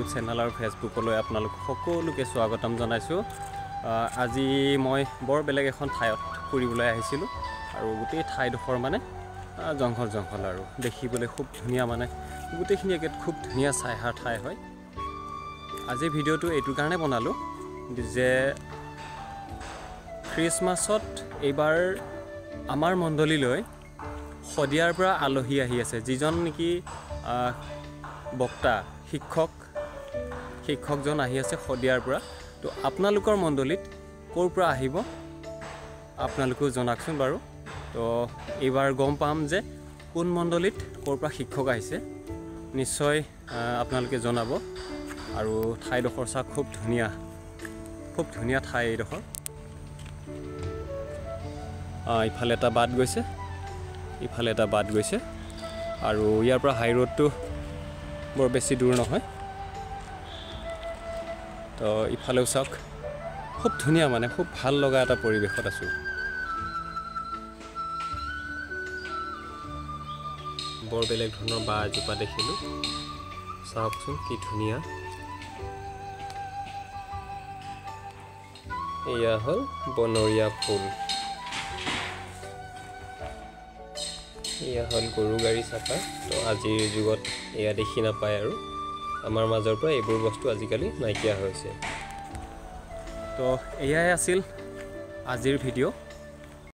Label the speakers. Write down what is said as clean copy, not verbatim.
Speaker 1: YouTube channel আৰু ফেচবুকলৈ আপোনালোক সকলোকে স্বাগতম জনাইছোঁ। আজি মই বৰ বেলেগ এখন ঠাইত ফুৰিবলৈ আহিছিলোঁ আৰু গোটেই ঠাইডোখৰ মানে জংঘল আৰু দেখিবলৈ খুব ধুনীয়া, মানে গোটেইখিনি একে খুব ধুনীয়া চাইহাৰ ঠাই হয়। আজি ভিডিঅ'টো এইটো কাৰণে বনালোঁ যে খ্ৰীষ্টমাছত এইবাৰ আমাৰ মণ্ডলীলৈ শদিয়াৰ পৰা আলহী আহি আছে, যিজন নেকি বক্তা শিক্ষকজন আহি আছে শদিয়াৰ পৰা। তো আপোনালোকৰ মণ্ডলীত ক'ৰ পৰা আহিব আপোনালোকেও জনাকচোন বাৰু। তো এইবাৰ গম পাম যে কোন মণ্ডলীত ক'ৰ পৰা শিক্ষক আহিছে, নিশ্চয় আপোনালোকে জনাব। আৰু ঠাইডোখৰ চাওক, খুব ধুনীয়া ঠাই এইডোখৰ। ইফালে এটা বাট গৈছে, ইফালে এটা বাট গৈছে, আৰু ইয়াৰ পৰা হাই ৰোডটো বৰ বেছি দূৰ নহয়। তো ইফালেও চাওক, খুব ধুনীয়া, মানে খুব ভাল লগা এটা পৰিৱেশত আছোঁ। বৰ বেলেগ ধৰণৰ বাঁহ এজোপা দেখিলোঁ, চাওকচোন কি ধুনীয়া। এয়া হ'ল বনৰীয়া ফুল, এয়া হ'ল গৰু গাড়ী চাকা। তো আজিৰ যুগত এয়া দেখি নাপায়, আৰু আমাৰ মাজৰ পৰা এইবোৰ বস্তু আজিকালি নাইকিয়া হৈছে। তো এয়াই আছিল আজিৰ ভিডিঅ'।